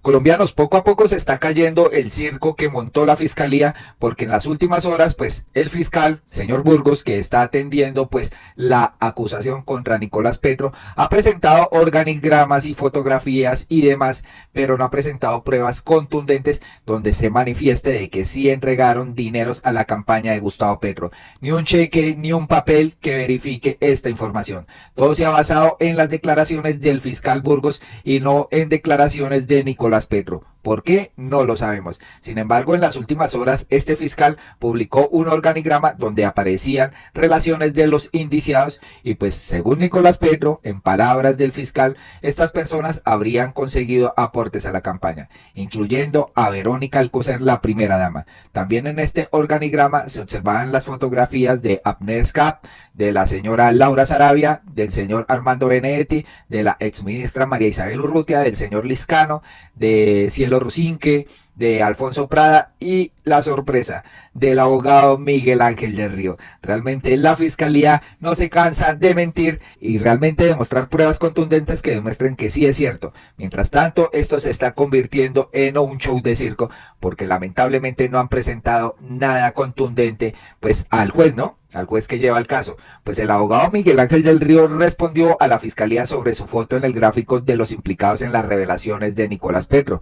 Colombianos, poco a poco se está cayendo el circo que montó la fiscalía, porque en las últimas horas, pues, el fiscal, señor Burgos, que está atendiendo, pues, la acusación contra Nicolás Petro, ha presentado organigramas y fotografías y demás, pero no ha presentado pruebas contundentes donde se manifieste de que sí entregaron dineros a la campaña de Gustavo Petro. Ni un cheque, ni un papel que verifique esta información. Todo se ha basado en las declaraciones del fiscal Burgos y no en declaraciones de Nicolás Petro. ¿Por qué? No lo sabemos. Sin embargo, en las últimas horas, este fiscal publicó un organigrama donde aparecían relaciones de los indiciados y pues según Nicolás Petro, en palabras del fiscal, estas personas habrían conseguido aportes a la campaña, incluyendo a Verónica Alcocer, la primera dama. También en este organigrama se observaban las fotografías de Abner Scap, de la señora Laura Sarabia, del señor Armando Benedetti, de la exministra María Isabel Urrutia, del señor Liscano, de Cielo Rusinque, de Alfonso Prada y la sorpresa del abogado Miguel Ángel del Río. Realmente la fiscalía no se cansa de mentir y realmente demostrar pruebas contundentes que demuestren que sí es cierto. Mientras tanto, esto se está convirtiendo en un show de circo porque lamentablemente no han presentado nada contundente pues al juez, ¿no? Al juez que lleva el caso. Pues el abogado Miguel Ángel del Río respondió a la fiscalía sobre su foto en el gráfico de los implicados en las revelaciones de Nicolás Petro.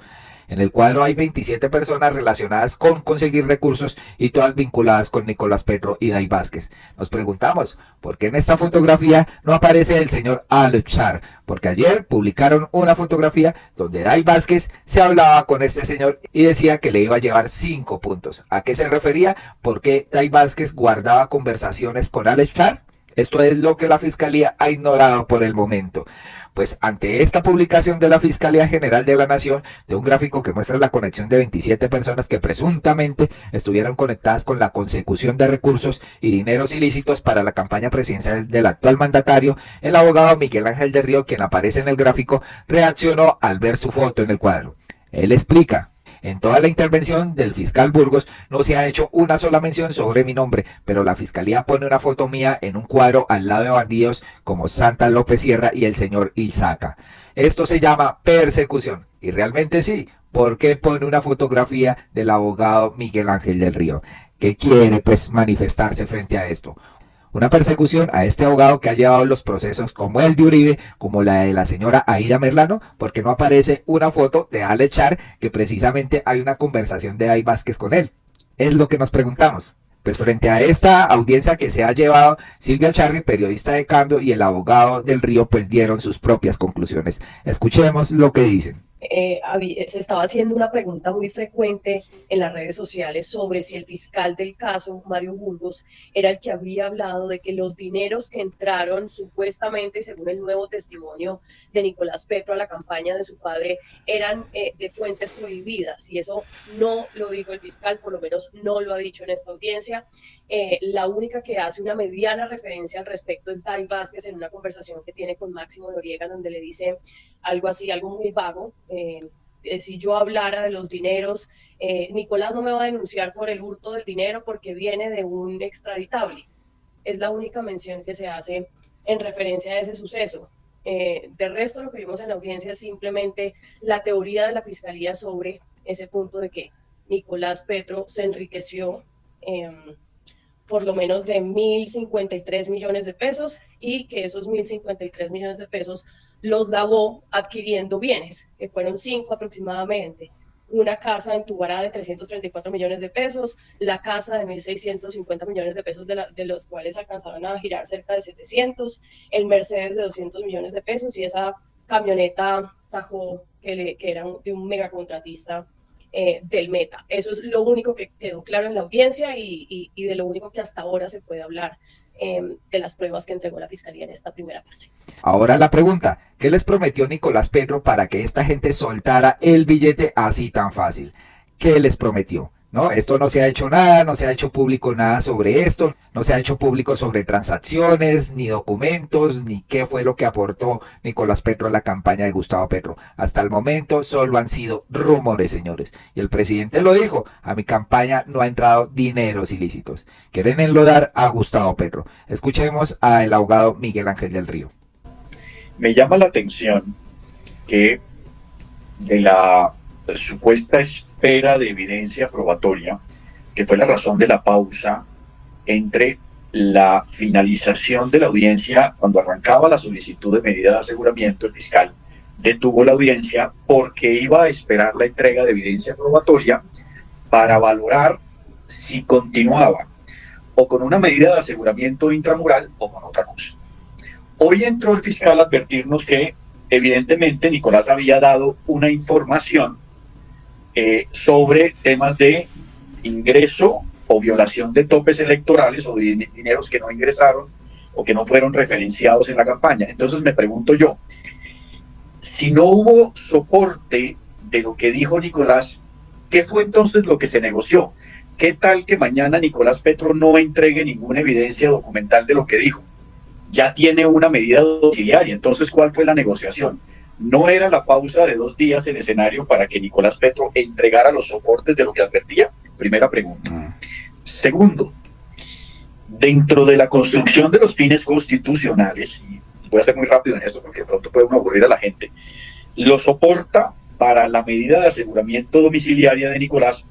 En el cuadro hay 27 personas relacionadas con conseguir recursos y todas vinculadas con Nicolás Petro y Day Vázquez. Nos preguntamos, ¿por qué en esta fotografía no aparece el señor Alchar? Porque ayer publicaron una fotografía donde Day Vázquez se hablaba con este señor y decía que le iba a llevar 5 puntos. ¿A qué se refería? ¿Por qué Day Vázquez guardaba conversaciones con Alchar? Esto es lo que la fiscalía ha ignorado por el momento. Pues ante esta publicación de la Fiscalía General de la Nación de un gráfico que muestra la conexión de 27 personas que presuntamente estuvieron conectadas con la consecución de recursos y dineros ilícitos para la campaña presidencial del actual mandatario, el abogado Miguel Ángel del Río, quien aparece en el gráfico, reaccionó al ver su foto en el cuadro. Él explica: en toda la intervención del fiscal Burgos no se ha hecho una sola mención sobre mi nombre, pero la fiscalía pone una foto mía en un cuadro al lado de bandidos como Santa López Sierra y el señor Ilzaca. Esto se llama persecución. Y realmente sí, ¿por qué pone una fotografía del abogado Miguel Ángel del Río? ¿Qué quiere pues manifestarse frente a esto? Una persecución a este abogado que ha llevado los procesos como el de Uribe, como la de la señora Aida Merlano, porque no aparece una foto de Alechar que precisamente hay una conversación de Day Vázquez con él. Es lo que nos preguntamos. Pues frente a esta audiencia que se ha llevado, Silvia Charri, periodista de Cambio, y el abogado del Río pues dieron sus propias conclusiones. Escuchemos lo que dicen. Se estaba haciendo una pregunta muy frecuente en las redes sociales sobre si el fiscal del caso, Mario Burgos, era el que había hablado de que los dineros que entraron supuestamente, según el nuevo testimonio de Nicolás Petro, a la campaña de su padre, eran de fuentes prohibidas. Y eso no lo dijo el fiscal, por lo menos no lo ha dicho en esta audiencia. La única que hace una mediana referencia al respecto es Day Vázquez en una conversación que tiene con Máximo Noriega, donde le dice algo así, algo muy vago. Si yo hablara de los dineros, Nicolás no me va a denunciar por el hurto del dinero porque viene de un extraditable. Es la única mención que se hace en referencia a ese suceso. De resto, lo que vimos en la audiencia es simplemente la teoría de la fiscalía sobre ese punto de que Nicolás Petro se enriqueció por lo menos de 1.053 millones de pesos y que esos 1.053 millones de pesos los lavó adquiriendo bienes, que fueron 5 aproximadamente. Una casa en Tubará de 334 millones de pesos, la casa de 1.650 millones de pesos, de los cuales alcanzaron a girar cerca de 700, el Mercedes de 200 millones de pesos y esa camioneta Tajo que era de un megacontratista del Meta. Eso es lo único que quedó claro en la audiencia y de lo único que hasta ahora se puede hablar de las pruebas que entregó la Fiscalía en esta primera fase. Ahora la pregunta, ¿qué les prometió Nicolás Petro para que esta gente soltara el billete así tan fácil? ¿Qué les prometió? No, esto no se ha hecho nada, no se ha hecho público nada sobre esto, no se ha hecho público sobre transacciones, ni documentos, ni qué fue lo que aportó Nicolás Petro a la campaña de Gustavo Petro. Hasta el momento solo han sido rumores, señores. Y el presidente lo dijo, a mi campaña no ha entrado dineros ilícitos. Quieren enlodar a Gustavo Petro. Escuchemos al abogado Miguel Ángel del Río. Me llama la atención que de la supuesta espera de evidencia probatoria, que fue la razón de la pausa entre la finalización de la audiencia, cuando arrancaba la solicitud de medida de aseguramiento, el fiscal detuvo la audiencia porque iba a esperar la entrega de evidencia probatoria para valorar si continuaba o con una medida de aseguramiento intramural o con otra cosa. Hoy entró el fiscal a advertirnos que evidentemente Nicolás había dado una información sobre temas de ingreso o violación de topes electorales o de dineros que no ingresaron o que no fueron referenciados en la campaña. Entonces me pregunto yo, si no hubo soporte de lo que dijo Nicolás, ¿qué fue entonces lo que se negoció? ¿Qué tal que mañana Nicolás Petro no entregue ninguna evidencia documental de lo que dijo? Ya tiene una medida domiciliaria. Entonces, ¿cuál fue la negociación? ¿No era la pausa de 2 días en escenario para que Nicolás Petro entregara los soportes de lo que advertía? Primera pregunta. Segundo, dentro de la construcción de los fines constitucionales, y voy a ser muy rápido en esto porque de pronto puede uno aburrir a la gente, lo soporta para la medida de aseguramiento domiciliaria de Nicolás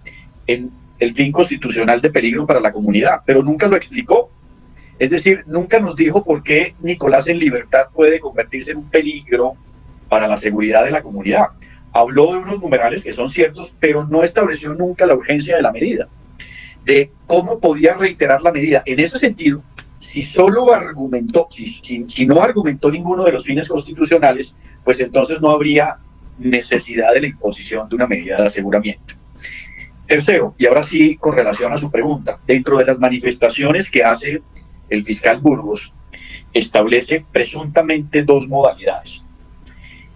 en el fin constitucional de peligro para la comunidad, pero nunca lo explicó. Es decir, nunca nos dijo por qué Nicolás en libertad puede convertirse en un peligro para la seguridad de la comunidad. Habló de unos numerales que son ciertos, pero no estableció nunca la urgencia de la medida, de cómo podía reiterar la medida. En ese sentido, si solo argumentó, si no argumentó ninguno de los fines constitucionales, pues entonces no habría necesidad de la imposición de una medida de aseguramiento. Tercero, y ahora sí con relación a su pregunta, dentro de las manifestaciones que hace el fiscal Burgos, establece presuntamente 2 modalidades.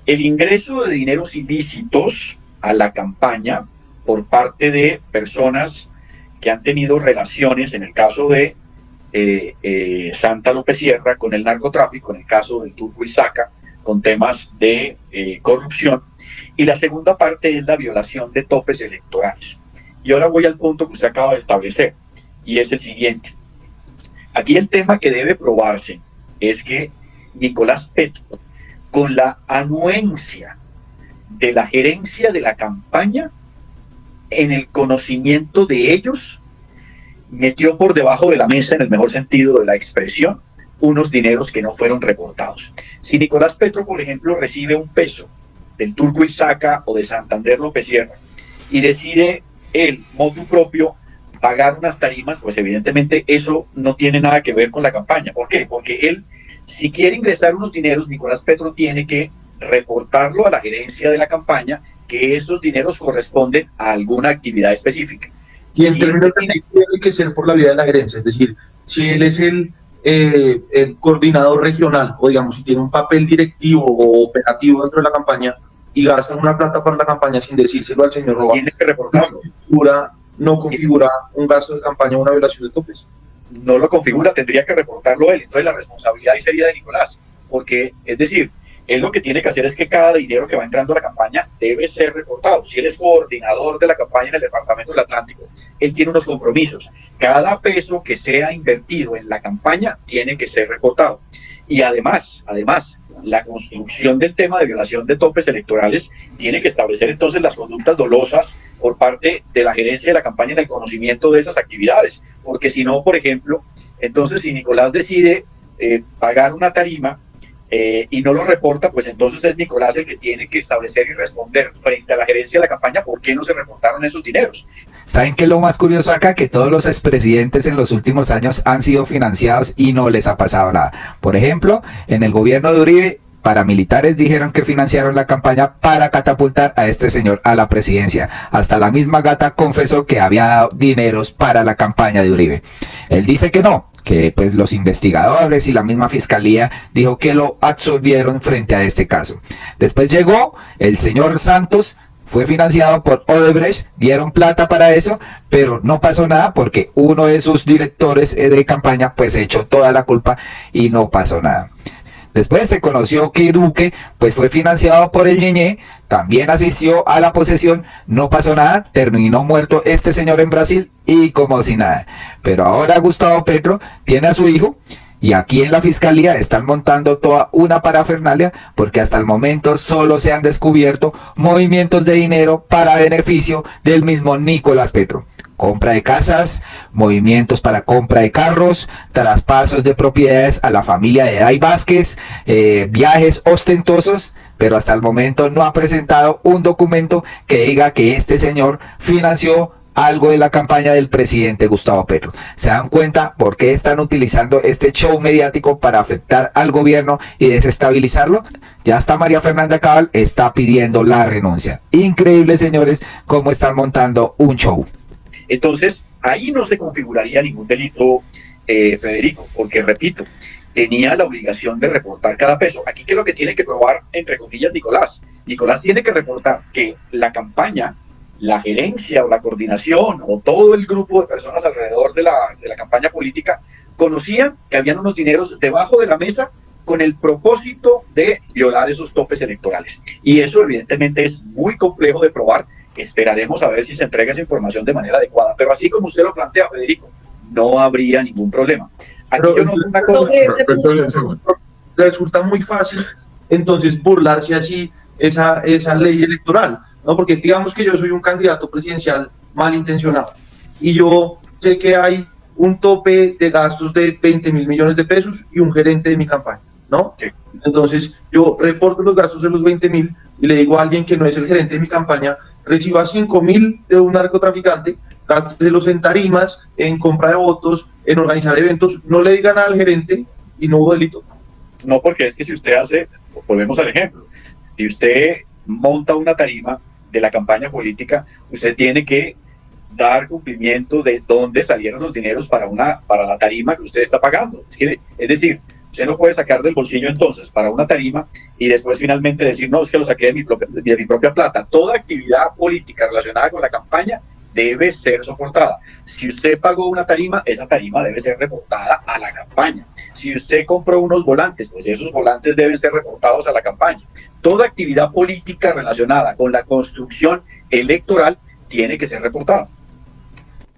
El ingreso de dineros ilícitos a la campaña por parte de personas que han tenido relaciones, en el caso de Santa López Sierra, con el narcotráfico, en el caso del Turco Isaca, con temas de corrupción. Y la segunda parte es la violación de topes electorales. Y ahora voy al punto que usted acaba de establecer, y es el siguiente. Aquí el tema que debe probarse es que Nicolás Petro, con la anuencia de la gerencia de la campaña, en el conocimiento de ellos, metió por debajo de la mesa, en el mejor sentido de la expresión, unos dineros que no fueron reportados. Si Nicolás Petro, por ejemplo, recibe un peso del Turco Isaca o de Santander López Sierra y decide él, motu propio, pagar unas tarimas, pues evidentemente eso no tiene nada que ver con la campaña. ¿Por qué? Porque él, si quiere ingresar unos dineros, Nicolás Petro tiene que reportarlo a la gerencia de la campaña, que esos dineros corresponden a alguna actividad específica. Y en términos de ley tiene que ser por la vía de la gerencia, es decir, si él es el coordinador regional, o digamos, si tiene un papel directivo o operativo dentro de la campaña y gasta una plata para la campaña sin decírselo al señor Roa, tiene que reportarlo. No configura un gasto de campaña o una violación de topes. No lo configura, tendría que reportarlo él. Entonces la responsabilidad ahí sería de Nicolás, porque, es decir, él lo que tiene que hacer es que cada dinero que va entrando a la campaña debe ser reportado. Si él es coordinador de la campaña en el Departamento del Atlántico, él tiene unos compromisos. Cada peso que sea invertido en la campaña tiene que ser reportado. Y además, la construcción del tema de violación de topes electorales tiene que establecer entonces las conductas dolosas por parte de la gerencia de la campaña en el conocimiento de esas actividades. Porque si no, por ejemplo, entonces si Nicolás decide pagar una tarima, y no lo reporta, pues entonces es Nicolás el que tiene que establecer y responder frente a la gerencia de la campaña por qué no se reportaron esos dineros. ¿Saben qué es lo más curioso acá? Que todos los expresidentes en los últimos años han sido financiados y no les ha pasado nada. Por ejemplo, en el gobierno de Uribe, paramilitares dijeron que financiaron la campaña para catapultar a este señor a la presidencia. Hasta la misma Gata confesó que había dado dineros para la campaña de Uribe. Él dice que no, que pues los investigadores y la misma fiscalía dijo que lo absolvieron frente a este caso. Después llegó el señor Santos, fue financiado por Odebrecht, dieron plata para eso, pero no pasó nada porque uno de sus directores de campaña pues echó toda la culpa y no pasó nada. Después se conoció que Duque pues fue financiado por el Ñeñe, también asistió a la posesión, no pasó nada, terminó muerto este señor en Brasil y como si nada. Pero ahora Gustavo Petro tiene a su hijo Y aquí en la fiscalía están montando toda una parafernalia porque hasta el momento solo se han descubierto movimientos de dinero para beneficio del mismo Nicolás Petro. Compra de casas, movimientos para compra de carros, traspasos de propiedades a la familia de Day Vázquez, viajes ostentosos, pero hasta el momento no ha presentado un documento que diga que este señor financió algo de la campaña del presidente Gustavo Petro. ¿Se dan cuenta por qué están utilizando este show mediático para afectar al gobierno y desestabilizarlo? Ya hasta María Fernanda Cabal está pidiendo la renuncia. Increíble, señores, cómo están montando un show. Entonces, ahí no se configuraría ningún delito, Federico, porque, repito, tenía la obligación de reportar cada peso. Aquí, ¿qué es lo que tiene que probar, entre comillas, Nicolás? Nicolás tiene que reportar que la campaña, la gerencia o la coordinación o todo el grupo de personas alrededor de la campaña política conocían que habían unos dineros debajo de la mesa con el propósito de violar esos topes electorales. Y eso evidentemente es muy complejo de probar. Esperaremos a ver si se entrega esa información de manera adecuada. Pero así como usted lo plantea, Federico, no habría ningún problema. Aquí pero, yo noto una cosa. Resulta muy fácil entonces burlarse así esa ley electoral, ¿no? Porque digamos que yo soy un candidato presidencial malintencionado y yo sé que hay un tope de gastos de 20 mil millones de pesos y un gerente de mi campaña, ¿no? Sí. Entonces yo reporto los gastos de los 20 mil y le digo a alguien que no es el gerente de mi campaña, reciba 5 mil de un narcotraficante, gástelos en tarimas, en compra de votos, en organizar eventos, no le digan al gerente y no hubo delito. No, porque es que si usted hace, volvemos al ejemplo, si usted monta una tarima de la campaña política, usted tiene que dar cumplimiento de dónde salieron los dineros para la tarima que usted está pagando. Es decir, usted no puede sacar del bolsillo entonces para una tarima y después finalmente decir, no, es que lo saqué de mi propia plata. Toda actividad política relacionada con la campaña debe ser soportada. Si usted pagó una tarima, esa tarima debe ser reportada a la campaña. Si usted compró unos volantes, pues esos volantes deben ser reportados a la campaña. Toda actividad política relacionada con la construcción electoral tiene que ser reportada.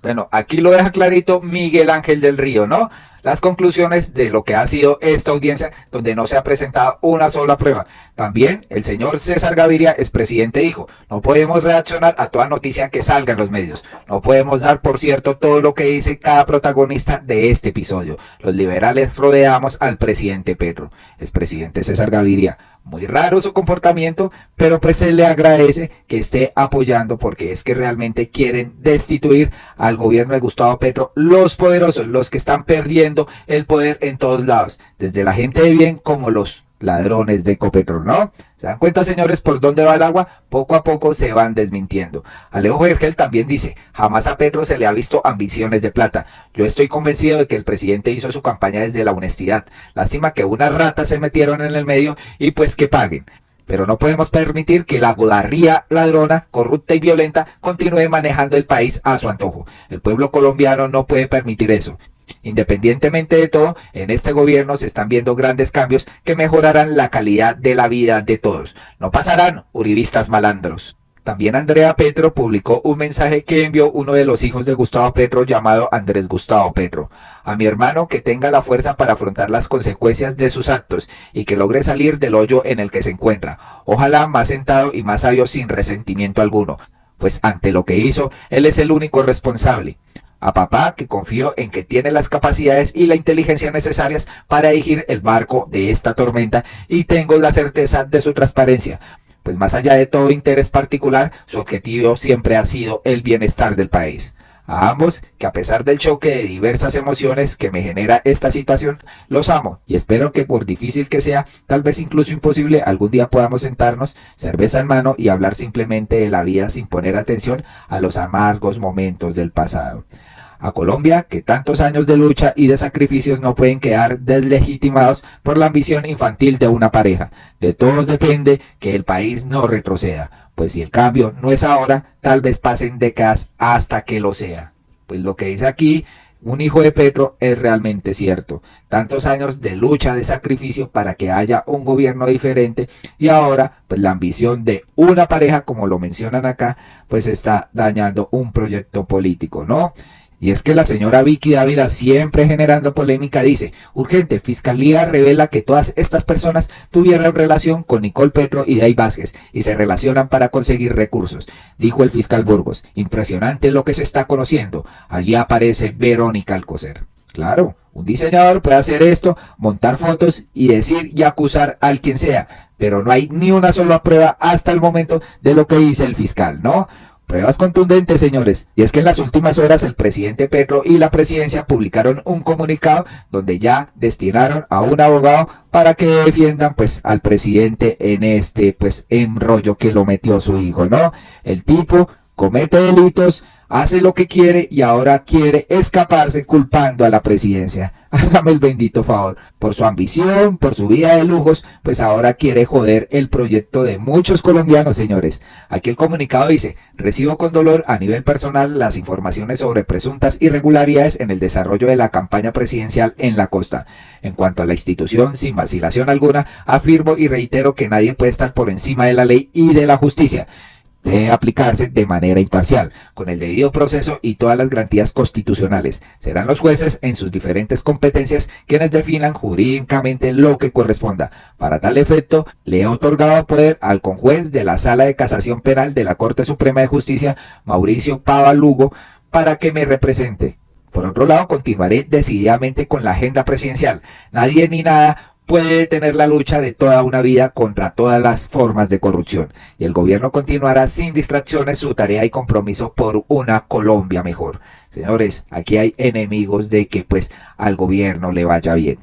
Bueno, aquí lo deja clarito Miguel Ángel del Río, ¿no? Las conclusiones de lo que ha sido esta audiencia donde no se ha presentado una sola prueba. También el señor César Gaviria, expresidente, dijo, no podemos reaccionar a toda noticia que salga en los medios. No podemos dar por cierto todo lo que dice cada protagonista de este episodio. Los liberales rodeamos al presidente Petro. Expresidente César Gaviria, muy raro su comportamiento, pero pues se le agradece que esté apoyando porque es que realmente quieren destituir al gobierno de Gustavo Petro los poderosos, los que están perdiendo el poder en todos lados, desde la gente de bien como los ladrones de Ecopetrol, ¿no? ¿Se dan cuenta, señores, por dónde va el agua? Poco a poco se van desmintiendo. Alejo Vergel también dice, jamás a Petro se le ha visto ambiciones de plata. Yo estoy convencido de que el presidente hizo su campaña desde la honestidad. Lástima que unas ratas se metieron en el medio y pues que paguen. Pero no podemos permitir que la godarría ladrona, corrupta y violenta continúe manejando el país a su antojo. El pueblo colombiano no puede permitir eso. Independientemente de todo, en este gobierno se están viendo grandes cambios que mejorarán la calidad de la vida de todos. No pasarán uribistas malandros. También Andrea Petro publicó un mensaje que envió uno de los hijos de Gustavo Petro llamado Andrés Gustavo Petro. A mi hermano que tenga la fuerza para afrontar las consecuencias de sus actos y que logre salir del hoyo en el que se encuentra. Ojalá más sentado y más sabio sin resentimiento alguno, pues ante lo que hizo, él es el único responsable. A papá, que confío en que tiene las capacidades y la inteligencia necesarias para dirigir el barco de esta tormenta y tengo la certeza de su transparencia, pues más allá de todo interés particular, su objetivo siempre ha sido el bienestar del país. A ambos, que a pesar del choque de diversas emociones que me genera esta situación, los amo y espero que por difícil que sea, tal vez incluso imposible, algún día podamos sentarnos, cerveza en mano y hablar simplemente de la vida sin poner atención a los amargos momentos del pasado. A Colombia, que tantos años de lucha y de sacrificios no pueden quedar deslegitimados por la ambición infantil de una pareja. De todos depende que el país no retroceda, pues si el cambio no es ahora, tal vez pasen décadas hasta que lo sea. Pues lo que dice aquí un hijo de Petro es realmente cierto. Tantos años de lucha, de sacrificio para que haya un gobierno diferente y ahora pues la ambición de una pareja, como lo mencionan acá, pues está dañando un proyecto político, ¿no? Y es que la señora Vicky Dávila, siempre generando polémica, dice: urgente, Fiscalía revela que todas estas personas tuvieron relación con Nicole Petro y Day Vázquez y se relacionan para conseguir recursos, dijo el fiscal Burgos. Impresionante lo que se está conociendo. Allí aparece Verónica Alcocer. Claro, un diseñador puede hacer esto, montar fotos y decir y acusar al quien sea, pero no hay ni una sola prueba hasta el momento de lo que dice el fiscal, ¿no? Pruebas contundentes, señores. Y es que en las últimas horas el presidente Petro y la presidencia publicaron un comunicado donde ya destinaron a un abogado para que defiendan pues al presidente en este pues embrollo que lo metió su hijo, ¿no? El tipo comete delitos, hace lo que quiere y ahora quiere escaparse culpando a la presidencia. Hágame el bendito favor. Por su ambición, por su vida de lujos, pues ahora quiere joder el proyecto de muchos colombianos, señores. Aquí el comunicado dice: recibo con dolor a nivel personal las informaciones sobre presuntas irregularidades en el desarrollo de la campaña presidencial en la costa. En cuanto a la institución, sin vacilación alguna, afirmo y reitero que nadie puede estar por encima de la ley y de la justicia. Debe aplicarse de manera imparcial, con el debido proceso y todas las garantías constitucionales. Serán los jueces en sus diferentes competencias quienes definan jurídicamente lo que corresponda. Para tal efecto, le he otorgado poder al conjuez de la Sala de Casación Penal de la Corte Suprema de Justicia, Mauricio Pava Lugo, para que me represente. Por otro lado, continuaré decididamente con la agenda presidencial. Nadie ni nada puede detener la lucha de toda una vida contra todas las formas de corrupción, y el gobierno continuará sin distracciones su tarea y compromiso por una Colombia mejor. Señores, aquí hay enemigos de que pues al gobierno le vaya bien.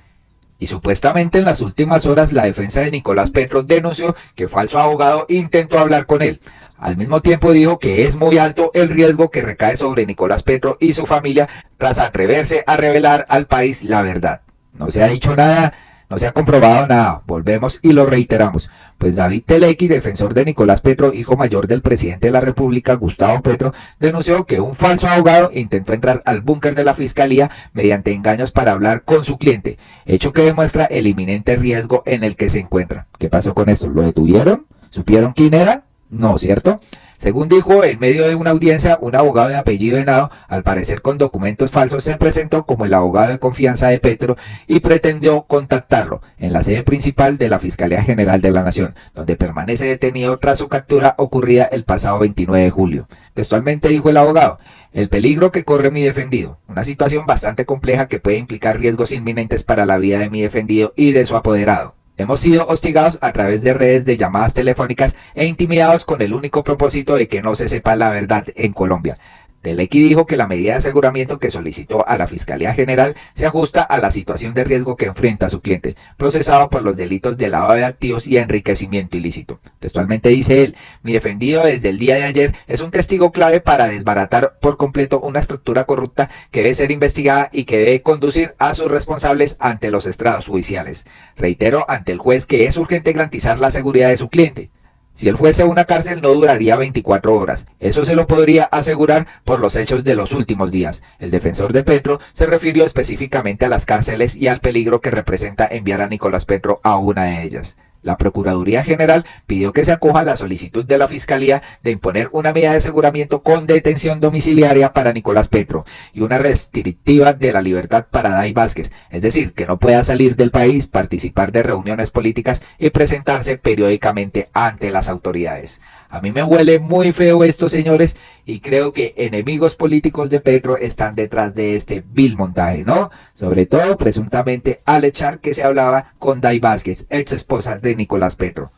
Y supuestamente en las últimas horas la defensa de Nicolás Petro denunció que falso abogado intentó hablar con él. Al mismo tiempo dijo que es muy alto el riesgo que recae sobre Nicolás Petro y su familia tras atreverse a revelar al país la verdad. No se ha dicho nada. No se ha comprobado nada, volvemos y lo reiteramos. Pues David Telequi, defensor de Nicolás Petro, hijo mayor del presidente de la República, Gustavo Petro, denunció que un falso abogado intentó entrar al búnker de la Fiscalía mediante engaños para hablar con su cliente, hecho que demuestra el inminente riesgo en el que se encuentra. ¿Qué pasó con esto? ¿Lo detuvieron? ¿Supieron quién era? No, ¿cierto? Según dijo en medio de una audiencia, un abogado de apellido Henao, al parecer con documentos falsos, se presentó como el abogado de confianza de Petro y pretendió contactarlo en la sede principal de la Fiscalía General de la Nación, donde permanece detenido tras su captura ocurrida el pasado 29 de julio. Textualmente dijo el abogado: el peligro que corre mi defendido, una situación bastante compleja que puede implicar riesgos inminentes para la vida de mi defendido y de su apoderado. Hemos sido hostigados a través de redes de llamadas telefónicas e intimidados con el único propósito de que no se sepa la verdad en Colombia. Telequi dijo que la medida de aseguramiento que solicitó a la Fiscalía General se ajusta a la situación de riesgo que enfrenta su cliente, procesado por los delitos de lavado de activos y enriquecimiento ilícito. Textualmente dice él: mi defendido desde el día de ayer es un testigo clave para desbaratar por completo una estructura corrupta que debe ser investigada y que debe conducir a sus responsables ante los estrados judiciales. Reitero ante el juez que es urgente garantizar la seguridad de su cliente. Si él fuese a una cárcel no duraría 24 horas. Eso se lo podría asegurar por los hechos de los últimos días. El defensor de Petro se refirió específicamente a las cárceles y al peligro que representa enviar a Nicolás Petro a una de ellas. La Procuraduría General pidió que se acoja a la solicitud de la Fiscalía de imponer una medida de aseguramiento con detención domiciliaria para Nicolás Petro y una restrictiva de la libertad para Day Vázquez, es decir, que no pueda salir del país, participar de reuniones políticas y presentarse periódicamente ante las autoridades. A mí me huele muy feo esto, señores, y creo que enemigos políticos de Petro están detrás de este vil montaje, ¿no? Sobre todo, presuntamente, al echar que se hablaba con Day Vázquez, ex esposa de Nicolás Petro.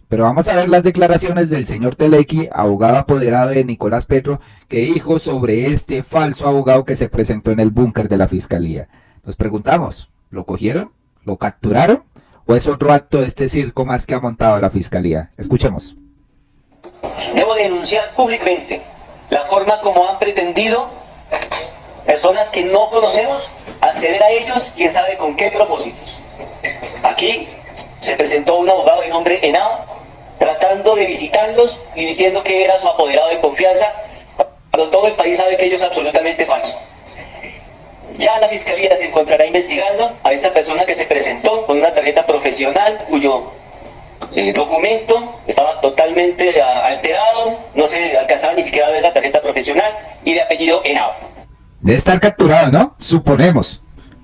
Pero vamos a ver las declaraciones del señor Telequi, abogado apoderado de Nicolás Petro, que dijo sobre este falso abogado que se presentó en el búnker de la Fiscalía. Nos preguntamos, ¿lo cogieron? ¿Lo capturaron? ¿O es otro acto de este circo más que ha montado la Fiscalía? Escuchemos. Debo denunciar públicamente la forma como han pretendido personas que no conocemos acceder a ellos, quién sabe con qué propósitos. Aquí se presentó un abogado de nombre Henao tratando de visitarlos y diciendo que era su apoderado de confianza, cuando todo el país sabe que ello es absolutamente falso. Ya la Fiscalía se encontrará investigando a esta persona que se presentó con una tarjeta profesional cuyo documento estaba totalmente alterado, no se alcanzaba ni siquiera a ver la tarjeta profesional y de apellido Henao. Debe estar capturado, ¿no? Suponemos.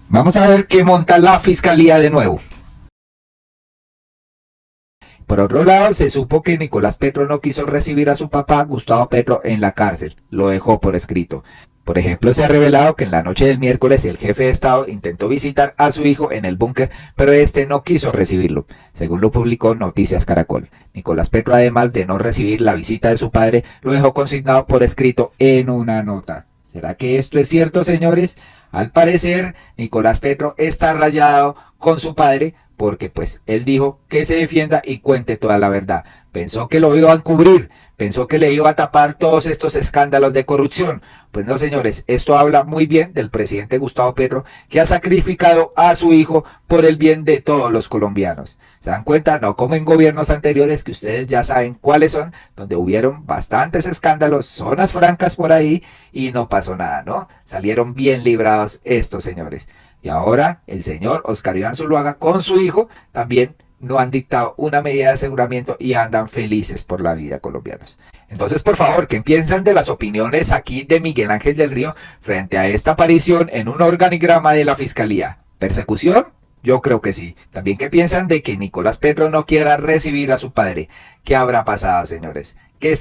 Vamos a ver qué monta la fiscalía de nuevo. Por otro lado, se supo que Nicolás Petro no quiso recibir a su papá, Gustavo Petro, en la cárcel. Lo dejó por escrito. Por ejemplo, se ha revelado que en la noche del miércoles el jefe de Estado intentó visitar a su hijo en el búnker, pero este no quiso recibirlo, según lo publicó Noticias Caracol. Nicolás Petro, además de no recibir la visita de su padre, lo dejó consignado por escrito en una nota. ¿Será que esto es cierto, señores? Al parecer, Nicolás Petro está rayado con su padre porque pues él dijo que se defienda y cuente toda la verdad. Pensó que lo iba a encubrir, pensó que le iba a tapar todos estos escándalos de corrupción. Pues no, señores, esto habla muy bien del presidente Gustavo Petro, que ha sacrificado a su hijo por el bien de todos los colombianos. ¿Se dan cuenta? No como en gobiernos anteriores, que ustedes ya saben cuáles son, donde hubieron bastantes escándalos, zonas francas por ahí, y no pasó nada, ¿no? Salieron bien librados estos señores. Y ahora el señor Oscar Iván Zuluaga con su hijo también no han dictado una medida de aseguramiento y andan felices por la vida, colombianos. Entonces, por favor, ¿qué piensan de las opiniones aquí de Miguel Ángel del Río frente a esta aparición en un organigrama de la Fiscalía? ¿Persecución? Yo creo que sí. También, ¿qué piensan de que Nicolás Petro no quiera recibir a su padre? ¿Qué habrá pasado, señores? ¿Qué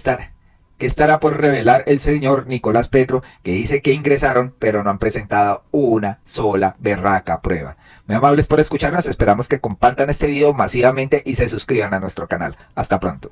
estará por revelar el señor Nicolás Petro, que dice que ingresaron pero no han presentado una sola berraca prueba? Muy amables por escucharnos, esperamos que compartan este video masivamente y se suscriban a nuestro canal. Hasta pronto.